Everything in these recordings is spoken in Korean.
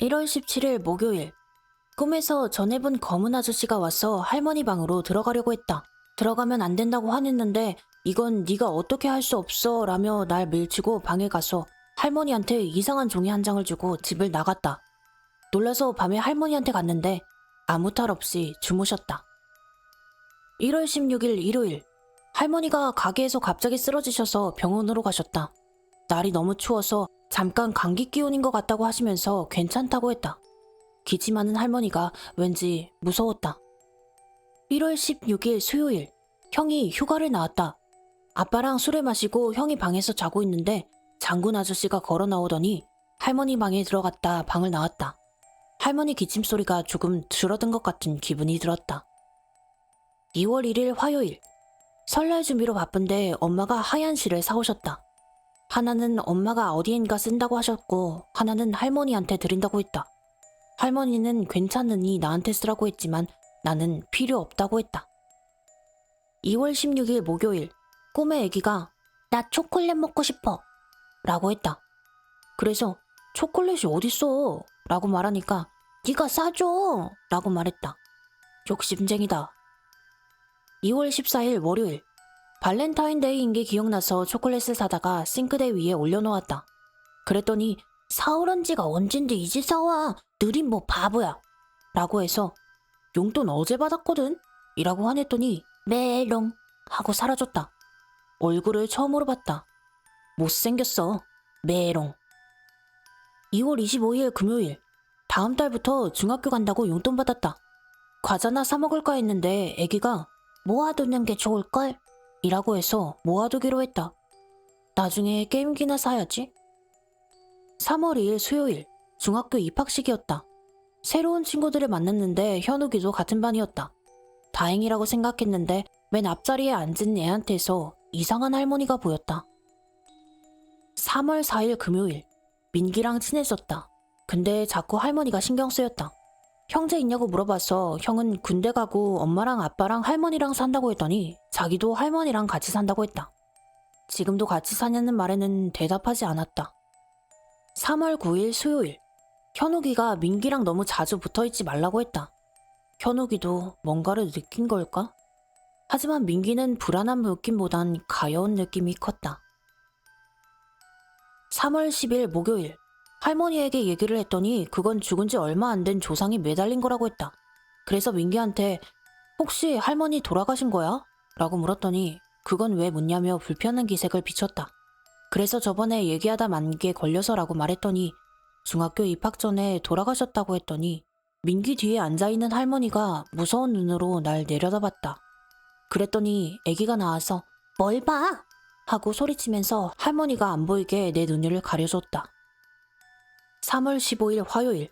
1월 17일 목요일. 꿈에서 전에 본 검은 아저씨가 와서 할머니 방으로 들어가려고 했다. 들어가면 안 된다고 화냈는데 이건 네가 어떻게 할 수 없어 라며 날 밀치고 방에 가서 할머니한테 이상한 종이 한 장을 주고 집을 나갔다. 놀라서 밤에 할머니한테 갔는데 아무 탈 없이 주무셨다. 1월 16일 일요일. 할머니가 가게에서 갑자기 쓰러지셔서 병원으로 가셨다. 날이 너무 추워서 잠깐 감기 기운인 것 같다고 하시면서 괜찮다고 했다. 기침하는 할머니가 왠지 무서웠다. 1월 16일 수요일. 형이 휴가를 나왔다. 아빠랑 술을 마시고 형이 방에서 자고 있는데 장군 아저씨가 걸어 나오더니 할머니 방에 들어갔다 방을 나왔다. 할머니 기침 소리가 조금 줄어든 것 같은 기분이 들었다. 2월 1일 화요일. 설날 준비로 바쁜데 엄마가 하얀 실을 사오셨다. 하나는 엄마가 어디엔가 쓴다고 하셨고 하나는 할머니한테 드린다고 했다. 할머니는 괜찮으니 나한테 쓰라고 했지만 나는 필요 없다고 했다. 2월 16일 목요일. 꿈에 애기가 나 초콜릿 먹고 싶어 라고 했다. 그래서 초콜릿이 어딨어 라고 말하니까 네가 싸줘 라고 말했다. 욕심쟁이다. 2월 14일 월요일. 발렌타인데이인 게 기억나서 초콜릿을 사다가 싱크대 위에 올려놓았다. 그랬더니 사오란 지가 언젠데 이제 사와. 느린 뭐 바보야 라고 해서 용돈 어제 받았거든 이라고 화냈더니 메롱 하고 사라졌다. 얼굴을 처음으로 봤다. 못생겼어. 메롱. 2월 25일 금요일. 다음 달부터 중학교 간다고 용돈 받았다. 과자나 사 먹을까 했는데 애기가 모아두는 게 좋을걸? 이라고 해서 모아두기로 했다. 나중에 게임기나 사야지. 3월 2일 수요일. 중학교 입학식이었다. 새로운 친구들을 만났는데 현욱이도 같은 반이었다. 다행이라고 생각했는데 맨 앞자리에 앉은 애한테서 이상한 할머니가 보였다. 3월 4일 금요일. 민기랑 친해졌다. 근데 자꾸 할머니가 신경 쓰였다. 형제 있냐고 물어봐서 형은 군대 가고 엄마랑 아빠랑 할머니랑 산다고 했더니 자기도 할머니랑 같이 산다고 했다. 지금도 같이 사냐는 말에는 대답하지 않았다. 3월 9일 수요일. 현욱이가 민기랑 너무 자주 붙어있지 말라고 했다. 현욱이도 뭔가를 느낀 걸까? 하지만 민기는 불안한 느낌보단 가여운 느낌이 컸다. 3월 10일 목요일. 할머니에게 얘기를 했더니 그건 죽은 지 얼마 안 된 조상이 매달린 거라고 했다. 그래서 민기한테 혹시 할머니 돌아가신 거야? 라고 물었더니 그건 왜 묻냐며 불편한 기색을 비췄다. 그래서 저번에 얘기하다 만 게 걸려서라고 말했더니 중학교 입학 전에 돌아가셨다고 했더니 민기 뒤에 앉아있는 할머니가 무서운 눈으로 날 내려다봤다. 그랬더니 아기가 나와서 뭘 봐? 하고 소리치면서 할머니가 안 보이게 내 눈을 가려줬다. 3월 15일 화요일.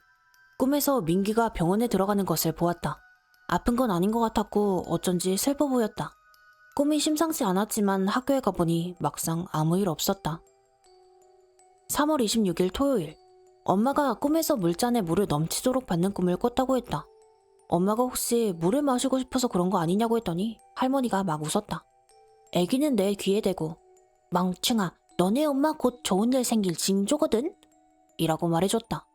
꿈에서 민기가 병원에 들어가는 것을 보았다. 아픈 건 아닌 것 같았고 어쩐지 슬퍼 보였다. 꿈이 심상치 않았지만 학교에 가보니 막상 아무 일 없었다. 3월 26일 토요일. 엄마가 꿈에서 물잔에 물을 넘치도록 받는 꿈을 꿨다고 했다. 엄마가 혹시 물을 마시고 싶어서 그런 거 아니냐고 했더니 할머니가 막 웃었다. 애기는 내 귀에 대고 멍충아 너네 엄마 곧 좋은 일 생길 징조거든? 이라고 말해줬다.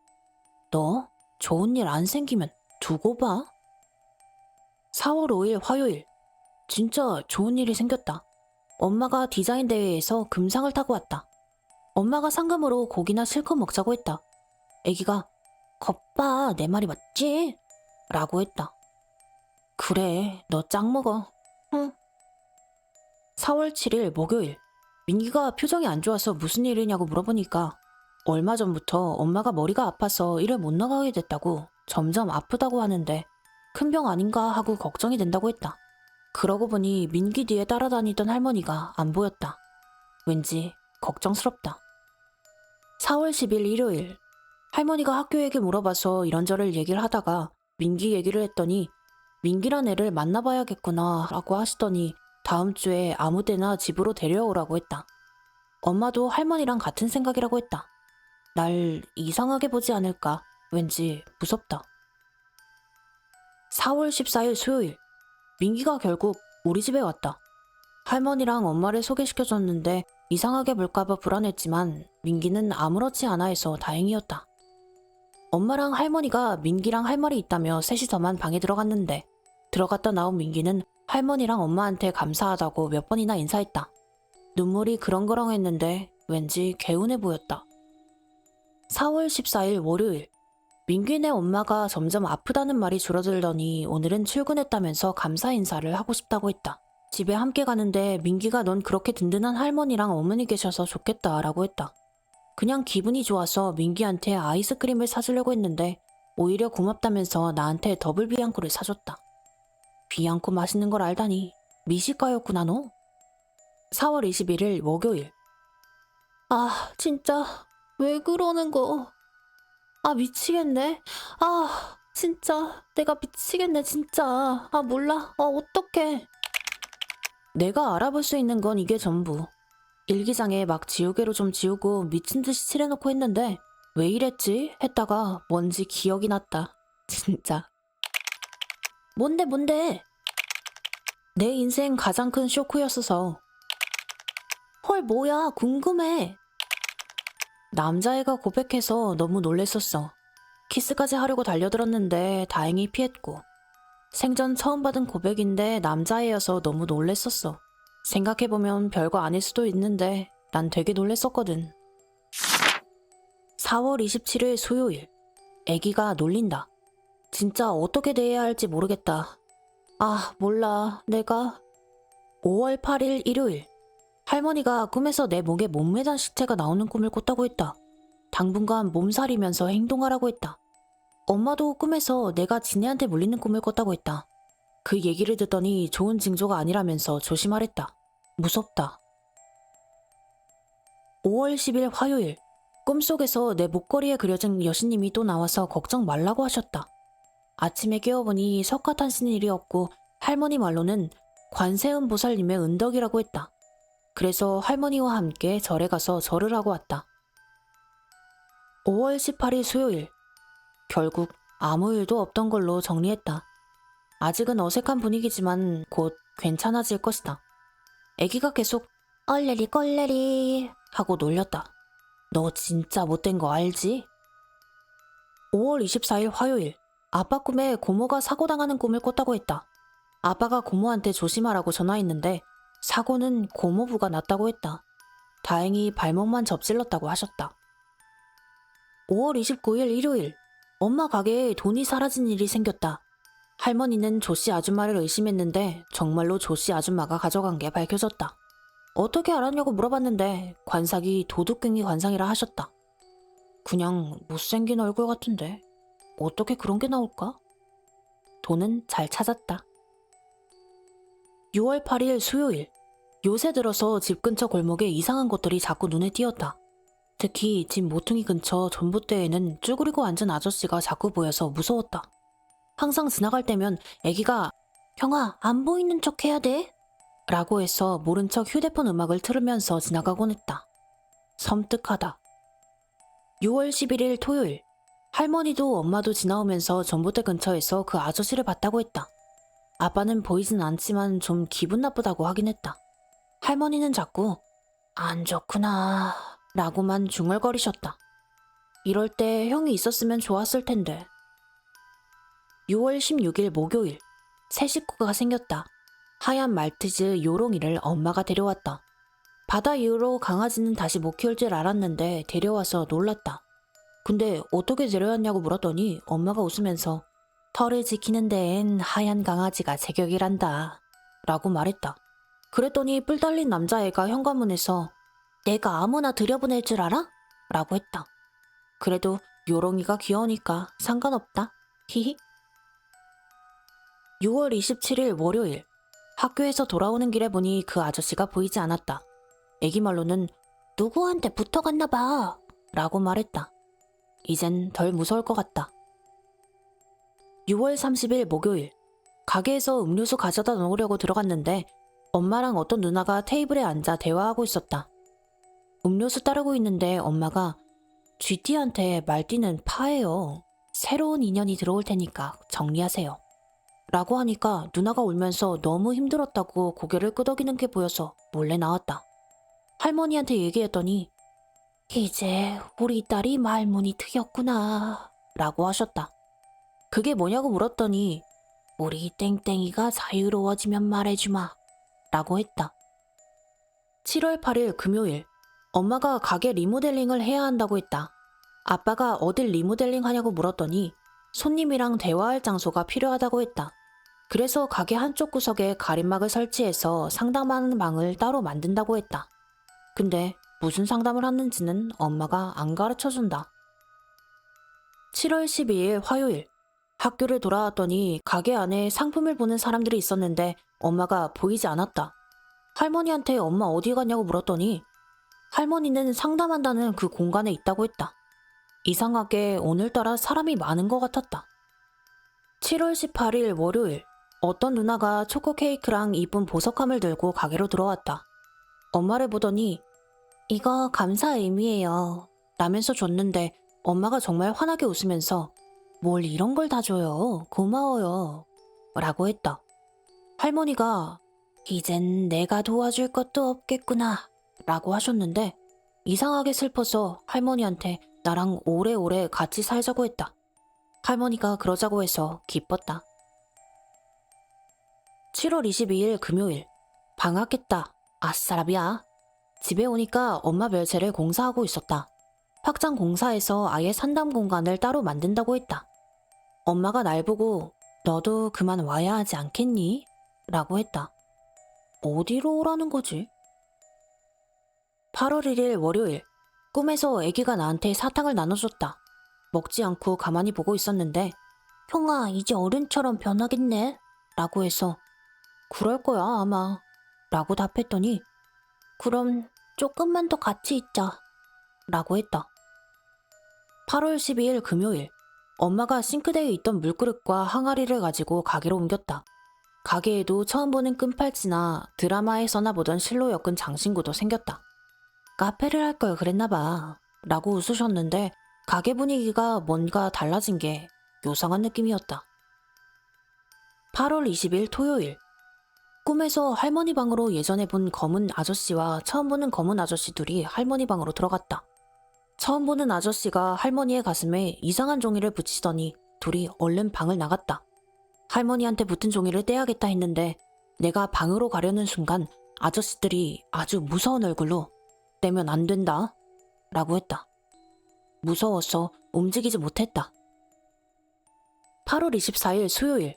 너 좋은 일 안 생기면 두고 봐. 4월 5일 화요일. 진짜 좋은 일이 생겼다. 엄마가 디자인 대회에서 금상을 타고 왔다. 엄마가 상금으로 고기나 실컷 먹자고 했다. 애기가 겉봐 내 말이 맞지? 라고 했다. 그래 너 짱 먹어. 응. 4월 7일 목요일. 민기가 표정이 안 좋아서 무슨 일이냐고 물어보니까 얼마 전부터 엄마가 머리가 아파서 일을 못 나가게 됐다고 점점 아프다고 하는데 큰 병 아닌가 하고 걱정이 된다고 했다. 그러고 보니 민기 뒤에 따라다니던 할머니가 안 보였다. 왠지 걱정스럽다. 4월 10일 일요일. 할머니가 학교 얘기 물어봐서 이런저런 얘기를 하다가 민기 얘기를 했더니 민기란 애를 만나봐야겠구나 라고 하시더니 다음 주에 아무 때나 집으로 데려오라고 했다. 엄마도 할머니랑 같은 생각이라고 했다. 날 이상하게 보지 않을까 왠지 무섭다. 4월 14일 수요일. 민기가 결국 우리 집에 왔다. 할머니랑 엄마를 소개시켜줬는데 이상하게 볼까봐 불안했지만 민기는 아무렇지 않아 해서 다행이었다. 엄마랑 할머니가 민기랑 할 말이 있다며 셋이서만 방에 들어갔는데 들어갔다 나온 민기는 할머니랑 엄마한테 감사하다고 몇 번이나 인사했다. 눈물이 그렁그렁했는데 왠지 개운해 보였다. 4월 14일 월요일. 민기네 엄마가 점점 아프다는 말이 줄어들더니 오늘은 출근했다면서 감사 인사를 하고 싶다고 했다. 집에 함께 가는데 민기가 넌 그렇게 든든한 할머니랑 어머니 계셔서 좋겠다라고 했다. 그냥 기분이 좋아서 민기한테 아이스크림을 사주려고 했는데 오히려 고맙다면서 나한테 더블 비앙코를 사줬다. 비앙코 맛있는 걸 알다니 미식가였구나 너. 4월 21일 목요일. 아 진짜 왜 그러는 거. 아 미치겠네. 아 진짜 내가 미치겠네 진짜. 아 몰라. 어떡해. 내가 알아볼 수 있는 건 이게 전부. 일기장에 막 지우개로 좀 지우고 미친 듯이 칠해놓고 했는데 왜 이랬지? 했다가 뭔지 기억이 났다. 진짜. 뭔데? 내 인생 가장 큰 쇼크였어서. 헐 뭐야 궁금해. 남자애가 고백해서 너무 놀랬었어. 키스까지 하려고 달려들었는데 다행히 피했고. 생전 처음 받은 고백인데 남자애여서 너무 놀랬었어. 생각해보면 별거 아닐 수도 있는데 난 되게 놀랬었거든. 4월 27일 수요일. 애기가 놀린다. 진짜 어떻게 대해야 할지 모르겠다. 아 몰라 내가. 5월 8일 일요일. 할머니가 꿈에서 내 목에 몸매단 시체가 나오는 꿈을 꿨다고 했다. 당분간 몸살이면서 행동하라고 했다. 엄마도 꿈에서 내가 지네한테 물리는 꿈을 꿨다고 했다. 그 얘기를 듣더니 좋은 징조가 아니라면서 조심하랬다. 무섭다. 5월 10일 화요일. 꿈속에서 내 목걸이에 그려진 여신님이 또 나와서 걱정 말라고 하셨다. 아침에 깨어보니 석가탄신 일이었고 할머니 말로는 관세음 보살님의 은덕이라고 했다. 그래서 할머니와 함께 절에 가서 절을 하고 왔다. 5월 18일 수요일. 결국 아무 일도 없던 걸로 정리했다. 아직은 어색한 분위기지만 곧 괜찮아질 것이다. 애기가 계속 얼레리 껄레리 하고 놀렸다. 너 진짜 못된 거 알지? 5월 24일 화요일. 아빠 꿈에 고모가 사고당하는 꿈을 꿨다고 했다. 아빠가 고모한테 조심하라고 전화했는데 사고는 고모부가 났다고 했다. 다행히 발목만 접질렀다고 하셨다. 5월 29일 일요일. 엄마 가게에 돈이 사라진 일이 생겼다. 할머니는 조씨 아줌마를 의심했는데 정말로 조씨 아줌마가 가져간 게 밝혀졌다. 어떻게 알았냐고 물어봤는데 관상이 도둑갱이 관상이라 하셨다. 그냥 못생긴 얼굴 같은데 어떻게 그런 게 나올까? 돈은 잘 찾았다. 6월 8일 수요일. 요새 들어서 집 근처 골목에 이상한 것들이 자꾸 눈에 띄었다. 특히 집 모퉁이 근처 전봇대에는 쭈그리고 앉은 아저씨가 자꾸 보여서 무서웠다. 항상 지나갈 때면 애기가 형아 안 보이는 척 해야 돼 라고 해서 모른 척 휴대폰 음악을 틀으면서 지나가곤 했다. 섬뜩하다. 6월 11일 토요일. 할머니도 엄마도 지나오면서 전봇대 근처에서 그 아저씨를 봤다고 했다. 아빠는 보이진 않지만 좀 기분 나쁘다고 하긴 했다. 할머니는 자꾸 안 좋구나 라고만 중얼거리셨다. 이럴 때 형이 있었으면 좋았을 텐데. 6월 16일 목요일. 새 식구가 생겼다. 하얀 말티즈 요롱이를 엄마가 데려왔다. 바다 이후로 강아지는 다시 못 키울 줄 알았는데 데려와서 놀랐다. 근데 어떻게 데려왔냐고 물었더니 엄마가 웃으면서 털을 지키는 데엔 하얀 강아지가 제격이란다 라고 말했다. 그랬더니 뿔 달린 남자애가 현관문에서 내가 아무나 들여보낼 줄 알아? 라고 했다. 그래도 요롱이가 귀여우니까 상관없다. 히히. 6월 27일 월요일. 학교에서 돌아오는 길에 보니 그 아저씨가 보이지 않았다. 애기 말로는 누구한테 붙어갔나 봐 라고 말했다. 이젠 덜 무서울 것 같다. 6월 30일 목요일. 가게에서 음료수 가져다 놓으려고 들어갔는데 엄마랑 어떤 누나가 테이블에 앉아 대화하고 있었다. 음료수 따르고 있는데 엄마가 쥐띠한테 말띠는 파예요. 새로운 인연이 들어올 테니까 정리하세요. 라고 하니까 누나가 울면서 너무 힘들었다고 고개를 끄덕이는 게 보여서 몰래 나왔다. 할머니한테 얘기했더니 이제 우리 딸이 말문이 트였구나 라고 하셨다. 그게 뭐냐고 물었더니 우리 땡땡이가 자유로워지면 말해주마 라고 했다. 7월 8일 금요일, 엄마가 가게 리모델링을 해야 한다고 했다. 아빠가 어딜 리모델링 하냐고 물었더니 손님이랑 대화할 장소가 필요하다고 했다. 그래서 가게 한쪽 구석에 가림막을 설치해서 상담하는 방을 따로 만든다고 했다. 근데 무슨 상담을 하는지는 엄마가 안 가르쳐준다. 7월 12일 화요일, 학교를 돌아왔더니 가게 안에 상품을 보는 사람들이 있었는데 엄마가 보이지 않았다. 할머니한테 엄마 어디 갔냐고 물었더니 할머니는 상담한다는 그 공간에 있다고 했다. 이상하게 오늘따라 사람이 많은 것 같았다. 7월 18일 월요일, 어떤 누나가 초코 케이크랑 이쁜 보석함을 들고 가게로 들어왔다. 엄마를 보더니 이거 감사 의미예요 라면서 줬는데 엄마가 정말 환하게 웃으면서 뭘 이런 걸 다 줘요. 고마워요 라고 했다. 할머니가 이젠 내가 도와줄 것도 없겠구나 라고 하셨는데 이상하게 슬퍼서 할머니한테 나랑 오래오래 같이 살자고 했다. 할머니가 그러자고 해서 기뻤다. 7월 22일 금요일, 방학했다. 아싸라비야. 집에 오니까 엄마 별채를 공사하고 있었다. 확장 공사에서 아예 상담 공간을 따로 만든다고 했다. 엄마가 날 보고 너도 그만 와야 하지 않겠니? 라고 했다. 어디로 오라는 거지? 8월 1일 월요일, 꿈에서 아기가 나한테 사탕을 나눠줬다. 먹지 않고 가만히 보고 있었는데 형아 이제 어른처럼 변하겠네 라고 해서 그럴 거야 아마 라고 답했더니 그럼 조금만 더 같이 있자 라고 했다. 8월 12일 금요일, 엄마가 싱크대에 있던 물그릇과 항아리를 가지고 가게로 옮겼다. 가게에도 처음 보는 끈팔찌나 드라마에서나 보던 실로 엮은 장신구도 생겼다. 카페를 할 걸 그랬나봐 라고 웃으셨는데 가게 분위기가 뭔가 달라진 게 요상한 느낌이었다. 8월 20일 토요일, 꿈에서 할머니 방으로 예전에 본 검은 아저씨와 처음 보는 검은 아저씨 둘이 할머니 방으로 들어갔다. 처음 보는 아저씨가 할머니의 가슴에 이상한 종이를 붙이더니 둘이 얼른 방을 나갔다. 할머니한테 붙은 종이를 떼야겠다 했는데 내가 방으로 가려는 순간 아저씨들이 아주 무서운 얼굴로 떼면 안 된다 라고 했다. 무서워서 움직이지 못했다. 8월 24일 수요일,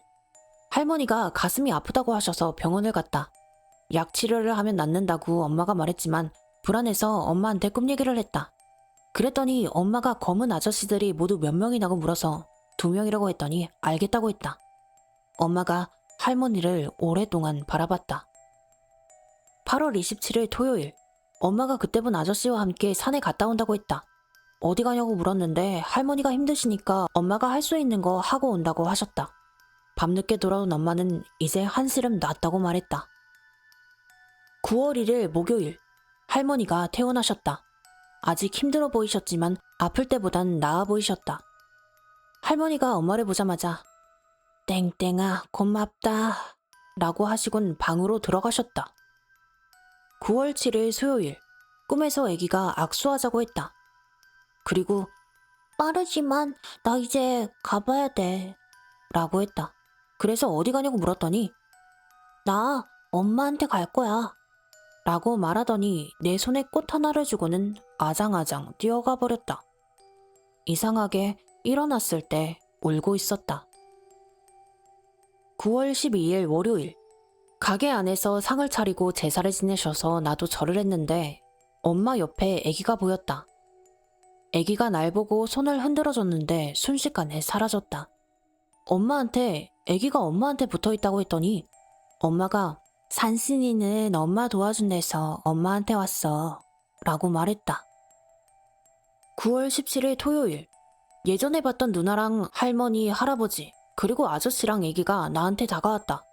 할머니가 가슴이 아프다고 하셔서 병원을 갔다. 약 치료를 하면 낫는다고 엄마가 말했지만 불안해서 엄마한테 꿈 얘기를 했다. 그랬더니 엄마가 검은 아저씨들이 모두 몇 명이냐고 물어서 2명이라고 했더니 알겠다고 했다. 엄마가 할머니를 오랫동안 바라봤다. 8월 27일 토요일, 엄마가 그때 본 아저씨와 함께 산에 갔다 온다고 했다. 어디 가냐고 물었는데 할머니가 힘드시니까 엄마가 할 수 있는 거 하고 온다고 하셨다. 밤늦게 돌아온 엄마는 이제 한시름 났다고 말했다. 9월 1일 목요일, 할머니가 퇴원하셨다. 아직 힘들어 보이셨지만 아플 때보단 나아 보이셨다. 할머니가 엄마를 보자마자 땡땡아 고맙다 라고 하시곤 방으로 들어가셨다. 9월 7일 수요일, 꿈에서 아기가 악수하자고 했다. 그리고 빠르지만 나 이제 가봐야 돼 라고 했다. 그래서 어디 가냐고 물었더니 나 엄마한테 갈 거야 라고 말하더니 내 손에 꽃 하나를 주고는 아장아장 뛰어가 버렸다. 이상하게 일어났을 때 울고 있었다. 9월 12일 월요일, 가게 안에서 상을 차리고 제사를 지내셔서 나도 절을 했는데 엄마 옆에 아기가 보였다. 아기가 날 보고 손을 흔들어줬는데 순식간에 사라졌다. 엄마한테 아기가 엄마한테 붙어있다고 했더니 엄마가 산신이는 엄마 도와준대서 엄마한테 왔어 라고 말했다. 9월 17일 토요일, 예전에 봤던 누나랑 할머니, 할아버지 그리고 아저씨랑 아기가 나한테 다가왔다.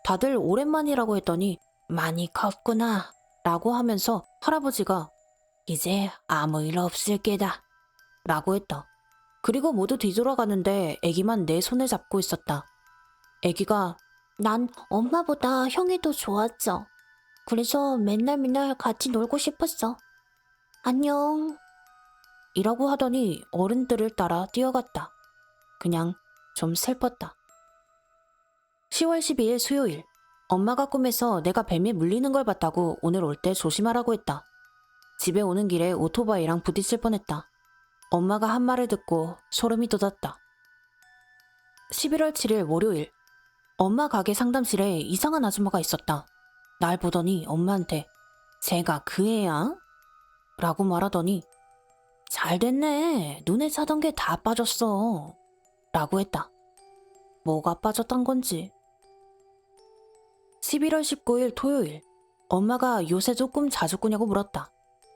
다들 오랜만이라고 했더니 많이 컸구나 라고 하면서 할아버지가 이제 아무 일 없을 게다 라고 했다. 그리고 모두 뒤돌아가는데 아기만 내 손을 잡고 있었다. 아기가 난 엄마보다 형이 더 좋았어. 그래서 맨날 같이 놀고 싶었어. 안녕. 이라고 하더니 어른들을 따라 뛰어갔다. 그냥 좀 슬펐다. 10월 12일 수요일. 엄마가 꿈에서 내가 뱀에 물리는 걸 봤다고 오늘 올 때 조심하라고 했다. 집에 오는 길에 오토바이랑 부딪힐 뻔했다. 엄마가 한 말을 듣고 소름이 돋았다. 11월 7일 월요일. 엄마 가게 상담실에 이상한 아줌마가 있었다. 날 보더니 엄마한테 제가 그 애야? 라고 말하더니 잘 됐네. 눈에 차던 게 다 빠졌어. 라고 했다. 뭐가 빠졌단 건지. 11월 19일 토요일. 엄마가 요새 조금 자주 꾸냐고 물었다.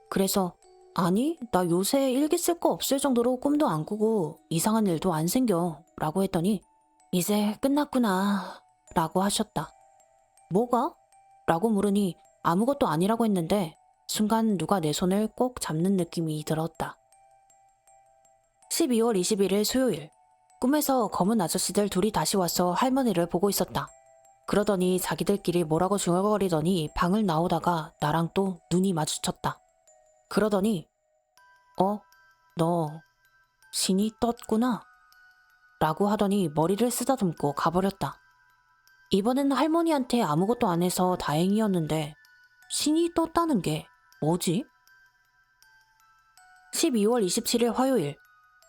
그래서 아니, 나 요새 일기 쓸 거 없을 정도로 꿈도 안 꾸고 이상한 일도 안 생겨. 라고 했더니 이제 끝났구나. 라고 하셨다. 뭐가? 라고 물으니 아무것도 아니라고 했는데 순간 누가 내 손을 꼭 잡는 느낌이 들었다. 12월 21일 수요일. 꿈에서 검은 아저씨들 둘이 다시 와서 할머니를 보고 있었다. 그러더니 자기들끼리 뭐라고 중얼거리더니 방을 나오다가 나랑 또 눈이 마주쳤다. 그러더니 너 신이 떴구나 라고 하더니 머리를 쓰다듬고 가버렸다. 이번엔 할머니한테 아무것도 안 해서 다행이었는데 신이 떴다는 게 뭐지? 12월 27일 화요일.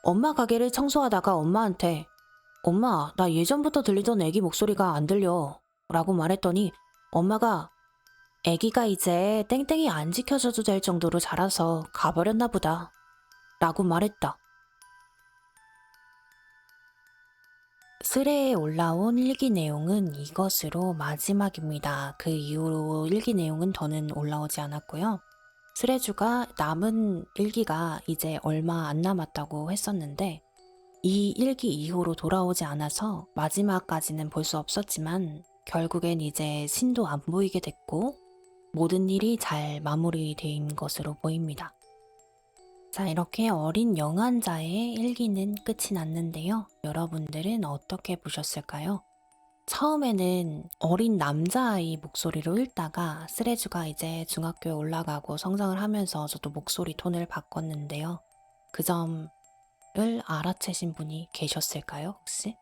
엄마 가게를 청소하다가 엄마한테 엄마, 나 예전부터 들리던 애기 목소리가 안 들려 라고 말했더니 엄마가 애기가 이제 땡땡이 안 지켜줘도 될 정도로 자라서 가버렸나 보다 라고 말했다. 스레에 올라온 일기 내용은 이것으로 마지막입니다. 그 이후로 일기 내용은 더는 올라오지 않았고요. 스레주가 남은 일기가 이제 얼마 안 남았다고 했었는데 이 일기 이후로 돌아오지 않아서 마지막까지는 볼 수 없었지만 결국엔 이제 신도 안 보이게 됐고 모든 일이 잘 마무리된 것으로 보입니다. 자, 이렇게 어린 영환자의 일기는 끝이 났는데요. 여러분들은 어떻게 보셨을까요? 처음에는 어린 남자아이 목소리로 읽다가 스레주가 이제 중학교에 올라가고 성장을 하면서 저도 목소리 톤을 바꿨는데요. 그 점을 알아채신 분이 계셨을까요, 혹시?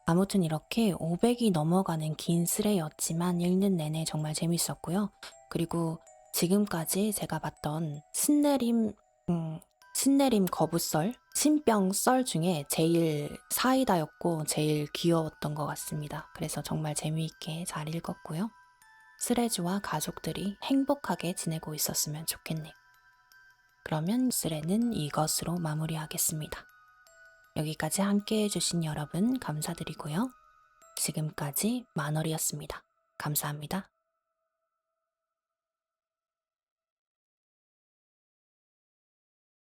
아무튼 이렇게 500이 넘어가는 긴 스레였지만 읽는 내내 정말 재밌었고요. 그리고 지금까지 제가 봤던 신내림 거부썰, 신병썰 중에 제일 사이다였고 제일 귀여웠던 것 같습니다. 그래서 정말 재미있게 잘 읽었고요. 스레주와 가족들이 행복하게 지내고 있었으면 좋겠네요. 그러면 스레는 이것으로 마무리하겠습니다. 여기까지 함께 해주신 여러분 감사드리고요. 지금까지 만월이었습니다. 감사합니다.